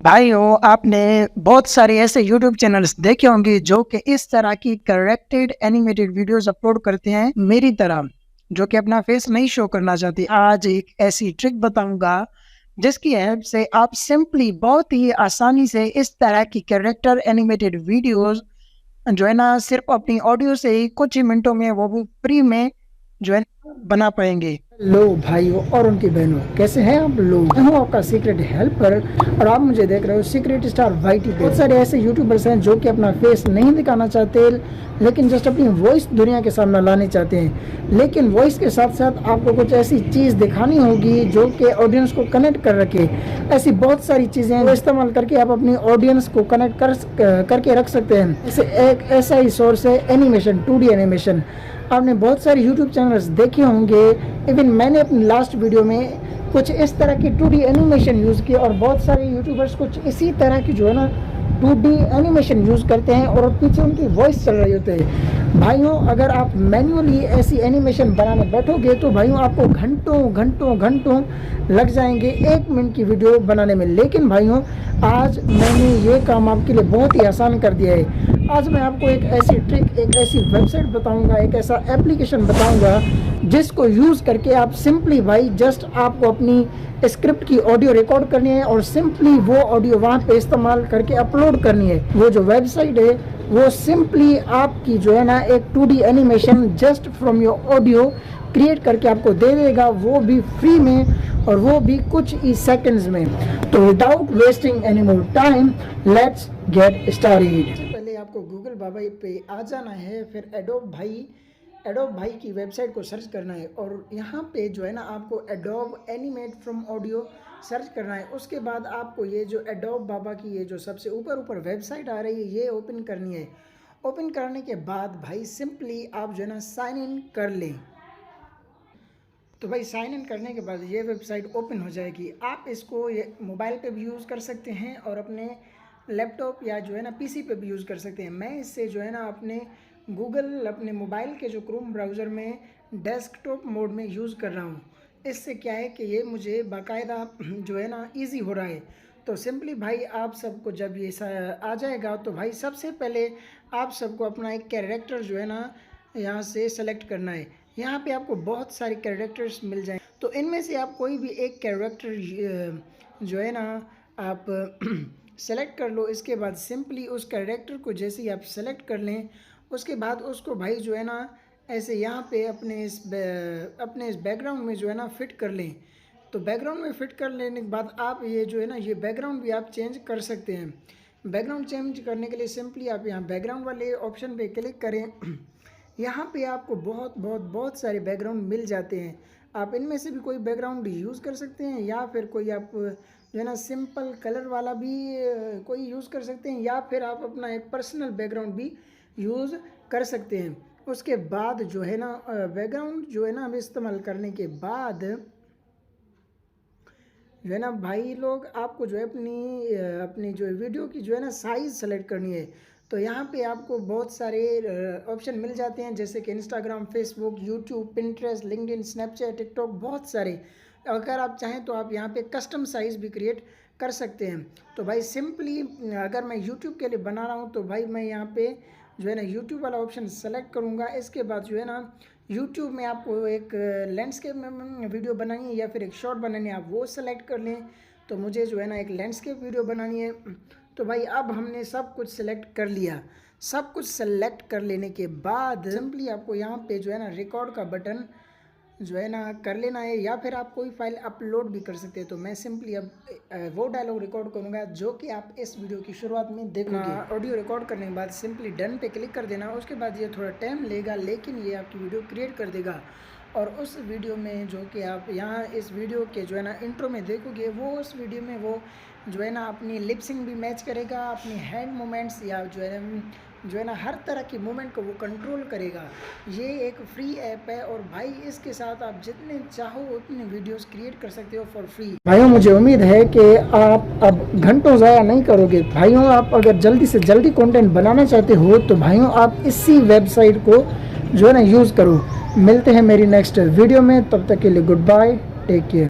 भाइयों, आपने बहुत सारे ऐसे यूट्यूब चैनल्स देखे होंगे जो कि इस तरह की करेक्टेड एनिमेटेड वीडियोस अपलोड करते हैं मेरी तरह, जो कि अपना फेस नहीं शो करना चाहती। आज एक ऐसी ट्रिक बताऊंगा जिसकी हेल्प से आप सिंपली बहुत ही आसानी से इस तरह की करेक्टर एनिमेटेड वीडियोस जो है ना सिर्फ अपनी ऑडियो से ही कुछ ही मिनटों में वो भी फ्री में जो है बना पाएंगे। लो भाइयों और उनकी बहनों, कैसे हैं आप लोग। मैं हूं आपका सीक्रेट हेल्पर और आप मुझे देख रहे हो सीक्रेट स्टार वाईटी पे। बहुत सारे ऐसे यूट्यूबर्स हैं जो कि अपना फेस नहीं दिखाना चाहते, लेकिन जस्ट अपनी वॉइस दुनिया के सामने लानी चाहते हैं। लेकिन वॉइस के साथ साथ आपको कुछ ऐसी चीज़ दिखानी होगी जो कि ऑडियंस को कनेक्ट कर रखे। ऐसी बहुत सारी चीज़ें हैं जो इस्तेमाल करके आप अपनी ऑडियंस को कनेक्ट करके रख सकते हैं। इसे एक ऐसा ही सोर्स है एनिमेशन, 2D एनिमेशन। आपने बहुत सारे YouTube चैनल्स देखे होंगे, इवन मैंने अपनी लास्ट वीडियो में कुछ इस तरह की 2D एनिमेशन यूज़ की और बहुत सारे यूट्यूबर्स कुछ इसी तरह की जो है ना 2D एनिमेशन यूज़ करते हैं और पीछे उनकी वॉइस चल रही होती है। भाइयों, अगर आप मैन्युअली ऐसी एनिमेशन बनाने बैठोगे तो भाइयों आपको घंटों लग जाएंगे 1 मिनट की वीडियो बनाने में। लेकिन भाइयों, आज मैंने ये काम आपके लिए बहुत ही आसान कर दिया है। आज मैं आपको एक ऐसी ट्रिक, एक ऐसी वेबसाइट बताऊंगा, एक ऐसा एप्लीकेशन बताऊंगा जिसको यूज़ करके आप सिंपली भाई जस्ट आपको अपनी स्क्रिप्ट की ऑडियो रिकॉर्ड करनी है और सिंपली वो ऑडियो वहाँ पे इस्तेमाल करके अपलोड करनी है। वो जो वेबसाइट है वो सिंपली आपकी जो है ना एक 2D animation just from your audio create करके आपको दे देगा, वो भी फ्री में और वो भी कुछ ही सेकंड्स में। तो without wasting any more time, let's get started. आपको गूगल बाबा पे आ जाना है, फिर एडोब भाई की वेबसाइट को सर्च करना है और यहाँ पे जो है ना आपको adobe animate from audio search करना है। उसके बाद आपको ये जो एडोब बाबा की ये जो सबसे ऊपर वेबसाइट आ रही है ये ओपन करनी है। ओपन करने के बाद भाई सिंपली आप जो है ना साइन इन कर लें। तो भाई साइन इन करने के बाद ये वेबसाइट ओपन हो जाएगी। आप इसको ये मोबाइल पे भी यूज़ कर सकते हैं और अपने लैपटॉप या जो है ना पीसी पे भी यूज़ कर सकते हैं। मैं इससे जो है ना अपने अपने मोबाइल के जो क्रोम ब्राउज़र में डेस्कटॉप मोड में यूज़ कर रहा हूँ। इससे क्या है कि ये मुझे बाकायदा जो है ना इजी हो रहा है। तो सिंपली भाई आप सबको जब ये आ जाएगा तो भाई सबसे पहले आप सबको अपना एक कैरेक्टर जो है ना यहाँ से सेलेक्ट करना है। यहाँ पे आपको बहुत सारे कैरेक्टर्स मिल जाएँ, तो इनमें से आप कोई भी एक कैरेक्टर जो है ना आप सेलेक्ट कर लो। इसके बाद सिंपली उस कैरेक्टर को जैसे ही आप सेलेक्ट कर लें उसके बाद उसको भाई जो है ना ऐसे यहाँ पे अपने इस बैकग्राउंड में जो है ना फिट कर लें। तो बैकग्राउंड में फिट कर लेने के बाद आप ये जो है ना ये बैकग्राउंड भी आप चेंज कर सकते हैं। बैकग्राउंड चेंज करने के लिए सिंपली आप यहाँ बैकग्राउंड वाले ऑप्शन पे क्लिक करें। यहाँ पे आपको बहुत सारे बैकग्राउंड मिल जाते हैं। आप इनमें से भी कोई बैकग्राउंड यूज़ कर सकते हैं या फिर कोई आप जो है ना सिंपल कलर वाला भी कोई यूज़ कर सकते हैं या फिर आप अपना एक पर्सनल बैकग्राउंड भी यूज़ कर सकते हैं। उसके बाद जो है ना बैकग्राउंड जो है ना हम इस्तेमाल करने के बाद जो है ना भाई लोग आपको जो है अपनी जो वीडियो की जो है ना साइज़ सेलेक्ट करनी है। तो यहाँ पे आपको बहुत सारे ऑप्शन मिल जाते हैं जैसे कि Instagram, Facebook, YouTube, Pinterest, LinkedIn, Snapchat, TikTok, बहुत सारे। अगर आप चाहें तो आप यहाँ पे कस्टम साइज़ भी क्रिएट कर सकते हैं। तो भाई सिंपली अगर मैं यूट्यूब के लिए बना रहा हूँ तो भाई मैं यहाँ पे जो है ना यूट्यूब वाला ऑप्शन सेलेक्ट करूँगा। इसके बाद जो है ना यूट्यूब में आपको एक लैंडस्केप में वीडियो बनानी है या फिर एक शॉर्ट बनानी है, आप वो सेलेक्ट कर लें। तो मुझे जो है ना एक लैंडस्केप वीडियो बनानी है। तो भाई अब हमने सब कुछ सेलेक्ट कर लिया। सब कुछ सेलेक्ट कर लेने के बाद सिंपली आपको यहाँ पे जो है ना रिकॉर्ड का बटन जो है ना कर लेना है या फिर आप कोई फाइल अपलोड भी कर सकते हैं। तो मैं सिंपली अब वो डायलॉग रिकॉर्ड करूँगा जो कि आप इस वीडियो की शुरुआत में देखोगे। ऑडियो रिकॉर्ड करने के बाद सिंपली डन पे क्लिक कर देना। उसके बाद ये थोड़ा टाइम लेगा लेकिन ये आपकी वीडियो क्रिएट कर देगा। और उस वीडियो में जो कि आप यहाँ इस वीडियो के जो है ना इंट्रो में देखोगे, वो उस वीडियो में वो जो है ना अपनी लिपसिंग भी मैच करेगा, अपनी हैंड मूवमेंट्स या जो है ना हर तरह की मूवमेंट को वो कंट्रोल करेगा। ये एक फ्री ऐप है और भाई इसके साथ आप जितने चाहो उतने वीडियोस क्रिएट कर सकते हो फॉर फ्री। भाइयों, मुझे उम्मीद है कि आप अब घंटों ज़ाया नहीं करोगे। भाइयों, आप अगर जल्दी से जल्दी कंटेंट बनाना चाहते हो तो भाइयों आप इसी वेबसाइट को जो है ना यूज़ करो। मिलते हैं मेरी नेक्स्ट वीडियो में, तब तक के लिए गुड बाय, टेक केयर।